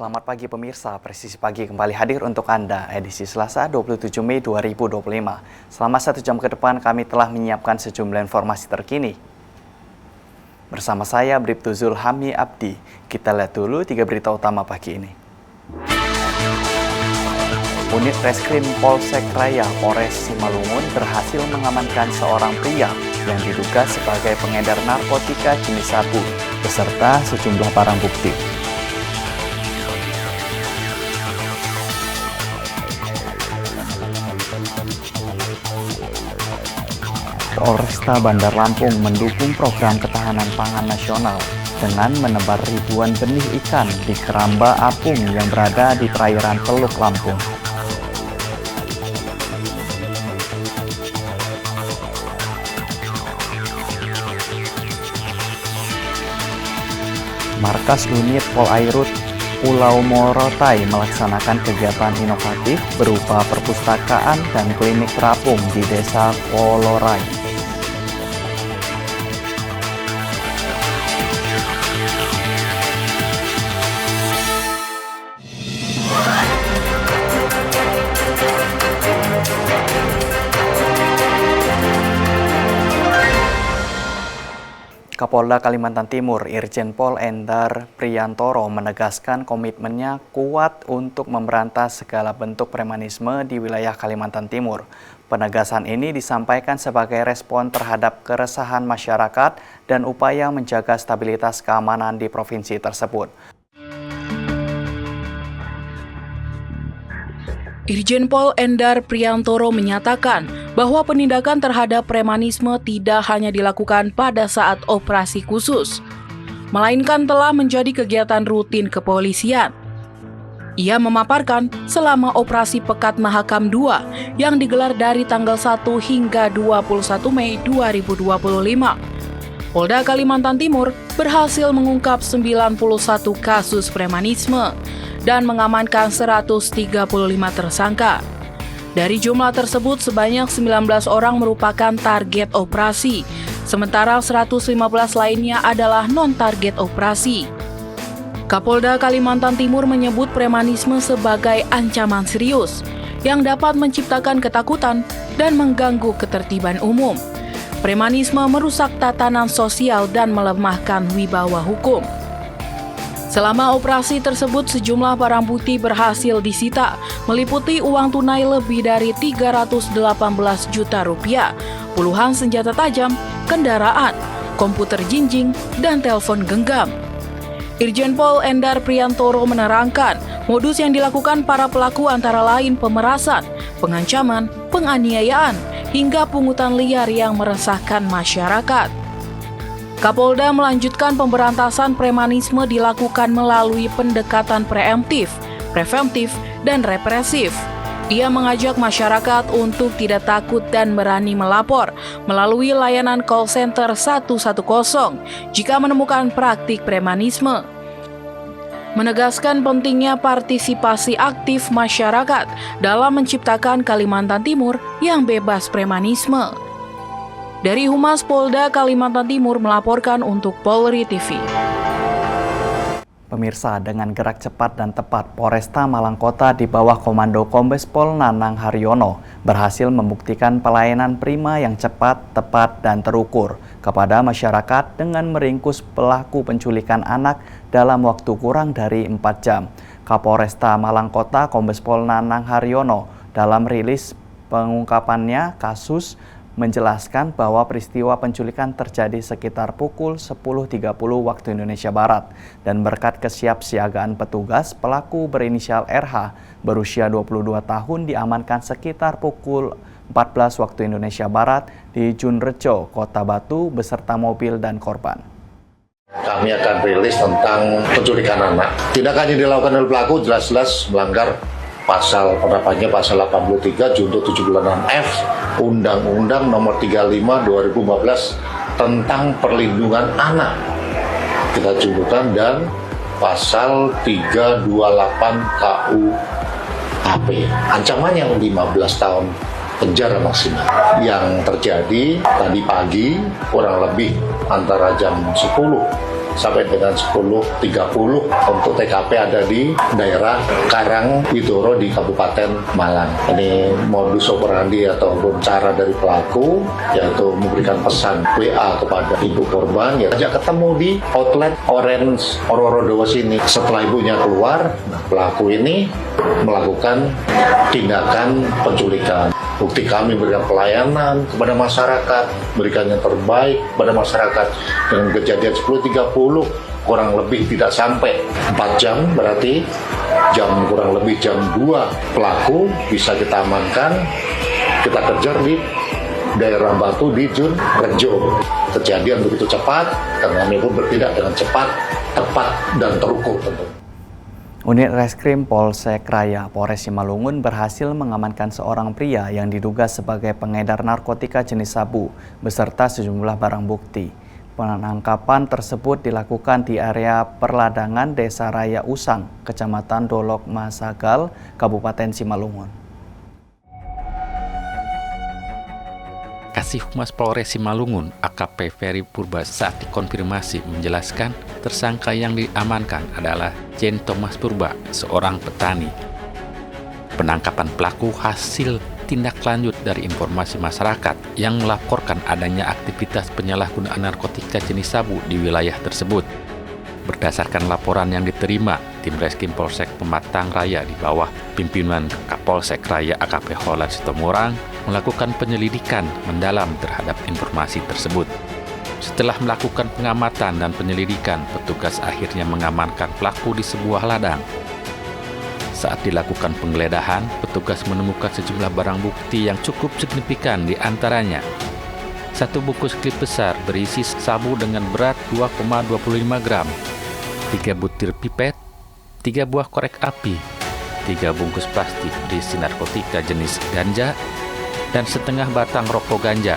Selamat pagi pemirsa, Presisi Pagi kembali hadir untuk Anda, edisi Selasa 27 Mei 2025. Selama 1 jam ke depan kami telah menyiapkan sejumlah informasi terkini. Bersama saya, Bribtu Zulhami Abdi, kita lihat dulu 3 berita utama pagi ini. Unit Reskrim Polsek Raya Polres Simalungun berhasil mengamankan seorang pria yang diduga sebagai pengedar narkotika jenis sabu, beserta sejumlah barang bukti. Polresta Bandar Lampung mendukung program ketahanan pangan nasional dengan menebar ribuan benih ikan di keramba apung yang berada di perairan Teluk Lampung. Markas Unit Polairut Pulau Morotai melaksanakan kegiatan inovatif berupa perpustakaan dan klinik terapung di Desa Kolorai. Kapolda Kalimantan Timur, Irjen Pol Endar Priyantoro menegaskan komitmennya kuat untuk memberantas segala bentuk premanisme di wilayah Kalimantan Timur. Penegasan ini disampaikan sebagai respon terhadap keresahan masyarakat dan upaya menjaga stabilitas keamanan di provinsi tersebut. Irjen Pol Endar Priyantoro menyatakan bahwa penindakan terhadap premanisme tidak hanya dilakukan pada saat operasi khusus, melainkan telah menjadi kegiatan rutin kepolisian. Ia memaparkan selama operasi Pekat Mahakam 2 yang digelar dari tanggal 1 hingga 21 Mei 2025, Polda Kalimantan Timur berhasil mengungkap 91 kasus premanisme dan mengamankan 135 tersangka. Dari jumlah tersebut, sebanyak 19 orang merupakan target operasi, sementara 115 lainnya adalah non-target operasi. Kapolda Kalimantan Timur menyebut premanisme sebagai ancaman serius yang dapat menciptakan ketakutan dan mengganggu ketertiban umum. Premanisme merusak tatanan sosial dan melemahkan wibawa hukum. Selama operasi tersebut, sejumlah barang bukti berhasil disita, meliputi uang tunai lebih dari 318 juta rupiah, puluhan senjata tajam, kendaraan, komputer jinjing, dan telepon genggam. Irjen Pol Endar Priyantoro menerangkan, modus yang dilakukan para pelaku antara lain pemerasan, pengancaman, penganiayaan, hingga pungutan liar yang meresahkan masyarakat. Kapolda melanjutkan pemberantasan premanisme dilakukan melalui pendekatan preemptif, preventif, dan represif. Ia mengajak masyarakat untuk tidak takut dan berani melapor melalui layanan call center 110 jika menemukan praktik premanisme. Menegaskan pentingnya partisipasi aktif masyarakat dalam menciptakan Kalimantan Timur yang bebas premanisme. Dari Humas Polda Kalimantan Timur melaporkan untuk Polri TV. Pemirsa, dengan gerak cepat dan tepat, Polresta Malang Kota di bawah komando Kombes Pol Nanang Haryono berhasil membuktikan pelayanan prima yang cepat, tepat, dan terukur kepada masyarakat dengan meringkus pelaku penculikan anak dalam waktu kurang dari 4 jam. Kapolresta Malang Kota Kombes Pol Nanang Haryono dalam rilis pengungkapannya kasus menjelaskan bahwa peristiwa penculikan terjadi sekitar pukul 10.30 waktu Indonesia Barat dan berkat kesiapsiagaan petugas, pelaku berinisial RH berusia 22 tahun diamankan sekitar pukul 14 waktu Indonesia Barat di Junrejo, Kota Batu beserta mobil dan korban. Kami akan rilis tentang penculikan anak. Tindakan yang dilakukan oleh pelaku jelas-jelas melanggar pasal penerapannya pasal 83 Junto 76F Undang-Undang Nomor 35 2015 tentang perlindungan anak. Kita juntukan dan pasal 328 KUHP. Ancamannya 15 tahun penjara maksimal. Yang terjadi tadi pagi kurang lebih antara jam 10 sampai dengan 10.30 untuk TKP ada di daerah Karangwidoro di Kabupaten Malang. Ini modus operandi ataupun cara dari pelaku yaitu memberikan pesan WA kepada ibu korban, ya ajak ketemu di outlet Orange Ororodowo sini. Setelah ibunya keluar, pelaku ini melakukan tindakan penculikan. Bukti kami berikan pelayanan kepada masyarakat, berikan yang terbaik kepada masyarakat. Dengan kejadian 10.30 kurang lebih tidak sampai 4 jam, berarti kurang lebih jam 2 pelaku bisa kita amankan, kita kejar di daerah Batu di Jun Rejo. Kejadian begitu cepat dan kami pun bertindak dengan cepat, tepat dan terukur tentu. Unit Reskrim Polsek Raya Polres Simalungun berhasil mengamankan seorang pria yang diduga sebagai pengedar narkotika jenis sabu beserta sejumlah barang bukti. Penangkapan tersebut dilakukan di area perladangan Desa Raya Usang, Kecamatan Dolok Masagal, Kabupaten Simalungun. Kasih Humas Polres Simalungun, AKP Ferry Purba saat dikonfirmasi menjelaskan tersangka yang diamankan adalah Jen Thomas Purba, seorang petani. Penangkapan pelaku hasil tindak lanjut dari informasi masyarakat yang melaporkan adanya aktivitas penyalahgunaan narkotika jenis sabu di wilayah tersebut. Berdasarkan laporan yang diterima, tim Reskrim Polsek Pematang Raya di bawah pimpinan Kapolsek Raya AKP Holat Sitomorang melakukan penyelidikan mendalam terhadap informasi tersebut. Setelah melakukan pengamatan dan penyelidikan, petugas akhirnya mengamankan pelaku di sebuah ladang. Saat dilakukan penggeledahan, petugas menemukan sejumlah barang bukti yang cukup signifikan, di antaranya 1 bungkus klip besar berisi sabu dengan berat 2,25 gram, 3 butir pipet, 3 buah korek api, 3 bungkus plastik berisi narkotika jenis ganja, dan setengah batang rokok ganja,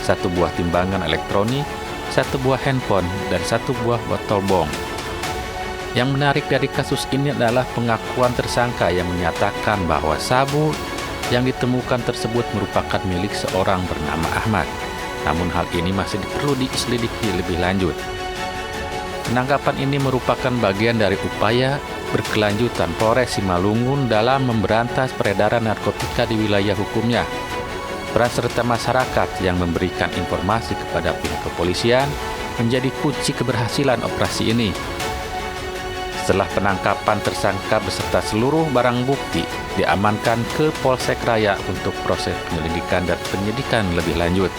1 buah timbangan elektronik, 1 buah handphone, dan 1 buah botol bong. Yang menarik dari kasus ini adalah pengakuan tersangka yang menyatakan bahwa sabu yang ditemukan tersebut merupakan milik seorang bernama Ahmad. Namun hal ini masih perlu diselidiki lebih lanjut. Penangkapan ini merupakan bagian dari upaya berkelanjutan Polres Simalungun dalam memberantas peredaran narkotika di wilayah hukumnya. Peran serta masyarakat yang memberikan informasi kepada pihak kepolisian menjadi kunci keberhasilan operasi ini. Setelah penangkapan tersangka beserta seluruh barang bukti diamankan ke Polsek Raya untuk proses penyelidikan dan penyidikan lebih lanjut.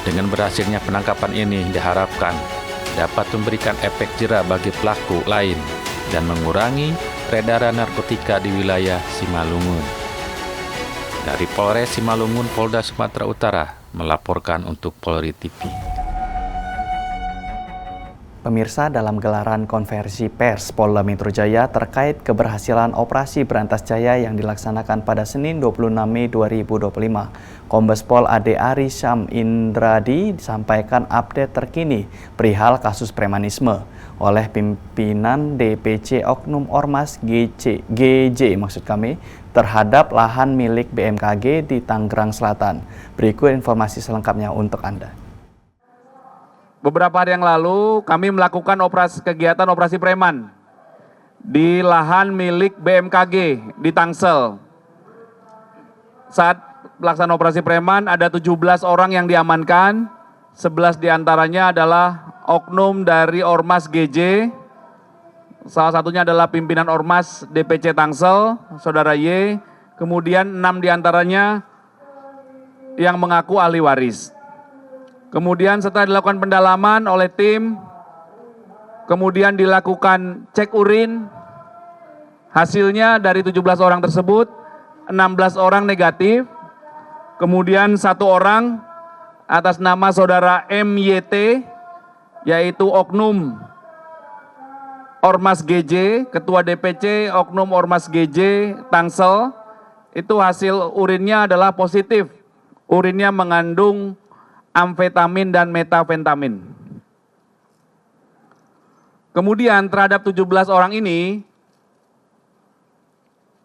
Dengan berhasilnya penangkapan ini diharapkan dapat memberikan efek jera bagi pelaku lain dan mengurangi peredaran narkotika di wilayah Simalungun. Dari Polres Simalungun, Polda Sumatera Utara, melaporkan untuk Polri TV. Pemirsa, dalam gelaran konversi pers Polda Metro Jaya terkait keberhasilan operasi Berantas Jaya yang dilaksanakan pada Senin 26 Mei 2025, Kombes Pol Ade Ari Syam Indradi disampaikan update terkini perihal kasus premanisme oleh pimpinan DPC Oknum Ormas GJ terhadap lahan milik BMKG di Tangerang Selatan. Berikut informasi selengkapnya untuk Anda. Beberapa hari yang lalu kami melakukan kegiatan operasi preman di lahan milik BMKG di Tangsel. Saat pelaksanaan operasi preman ada 17 orang yang diamankan, 11 diantaranya adalah oknum dari Ormas GJ, salah satunya adalah pimpinan Ormas DPC Tangsel, Saudara Y, kemudian 6 diantaranya yang mengaku ahli waris. Kemudian setelah dilakukan pendalaman oleh tim, kemudian dilakukan cek urin, hasilnya dari 17 orang tersebut, 16 orang negatif, kemudian 1 orang atas nama Saudara MYT, yaitu oknum Ormas GJ, Ketua DPC Oknum Ormas GJ Tangsel, itu hasil urinnya adalah positif, urinnya mengandung amfetamin dan metafentamin. Kemudian terhadap 17 orang ini,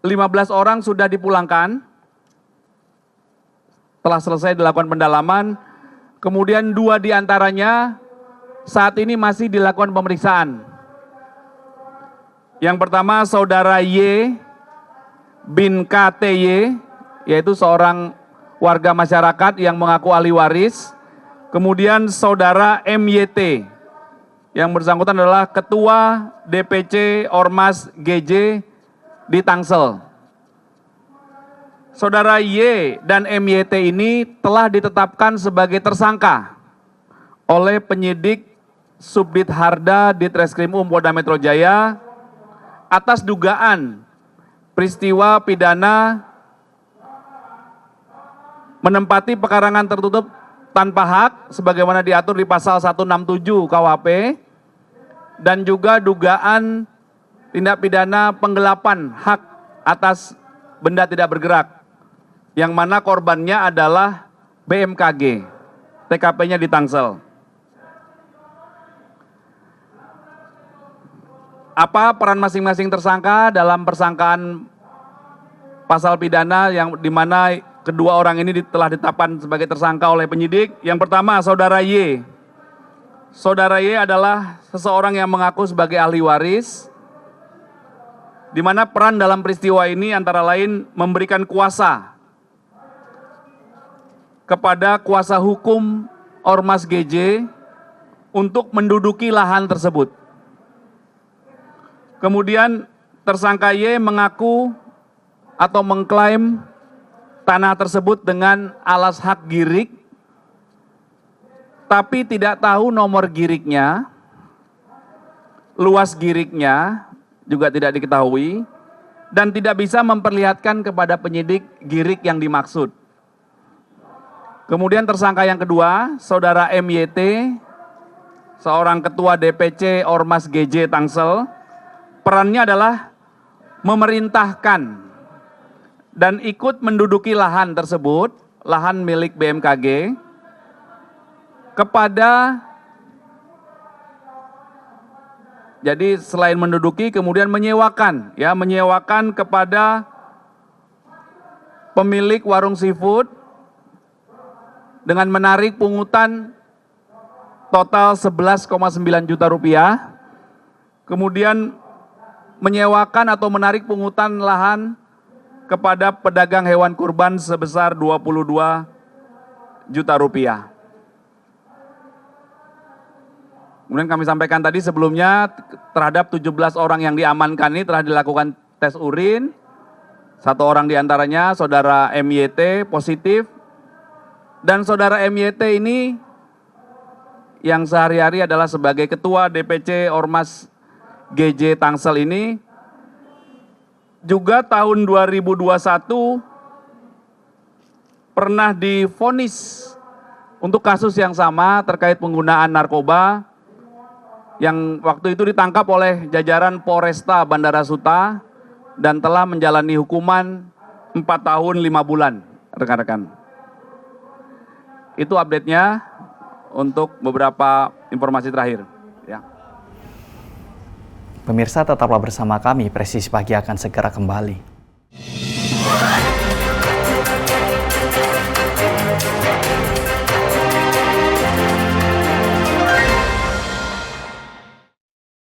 15 orang sudah dipulangkan telah selesai dilakukan pendalaman. Kemudian 2 diantaranya saat ini masih dilakukan pemeriksaan. Yang pertama saudara Y bin KTY, yaitu seorang warga masyarakat yang mengaku ahli waris. Kemudian saudara MYT, yang bersangkutan adalah Ketua DPC Ormas GJ di Tangsel. Saudara Y dan MYT ini telah ditetapkan sebagai tersangka oleh penyidik Subdit Harda Ditreskrim Polda Metro Jaya atas dugaan peristiwa pidana menempati pekarangan tertutup tanpa hak sebagaimana diatur di pasal 167 KUHP dan juga dugaan tindak pidana penggelapan hak atas benda tidak bergerak yang mana korbannya adalah BMKG, TKP-nya di Tangsel. Apa peran masing-masing tersangka dalam persangkaan pasal pidana yang dimana kedua orang ini telah ditetapkan sebagai tersangka oleh penyidik? Yang pertama, saudara Y. Saudara Y adalah seseorang yang mengaku sebagai ahli waris, di mana peran dalam peristiwa ini antara lain memberikan kuasa kepada kuasa hukum Ormas GJ untuk menduduki lahan tersebut. Kemudian tersangka Y mengaku atau mengklaim tanah tersebut dengan alas hak girik, tapi tidak tahu nomor giriknya, luas giriknya juga tidak diketahui, dan tidak bisa memperlihatkan kepada penyidik girik yang dimaksud. Kemudian tersangka yang kedua, saudara MYT, seorang ketua DPC Ormas GJ Tangsel, perannya adalah memerintahkan dan ikut menduduki lahan tersebut, lahan milik BMKG, kepada, jadi selain menduduki kemudian menyewakan kepada pemilik warung seafood dengan menarik pungutan total 11,9 juta rupiah, kemudian menyewakan atau menarik pungutan lahan kepada pedagang hewan kurban sebesar 22 juta rupiah. Kemudian kami sampaikan tadi sebelumnya terhadap 17 orang yang diamankan ini telah dilakukan tes urin. Satu orang diantaranya saudara MYT positif. Dan saudara MYT ini yang sehari-hari adalah sebagai ketua DPC Ormas GJ Tangsel ini juga tahun 2021 pernah divonis untuk kasus yang sama terkait penggunaan narkoba yang waktu itu ditangkap oleh jajaran Polresta Bandara Suta dan telah menjalani hukuman 4 tahun 5 bulan, rekan-rekan. Itu update-nya untuk beberapa informasi terakhir. Ya. Pemirsa tetaplah bersama kami, Presisi Pagi akan segera kembali.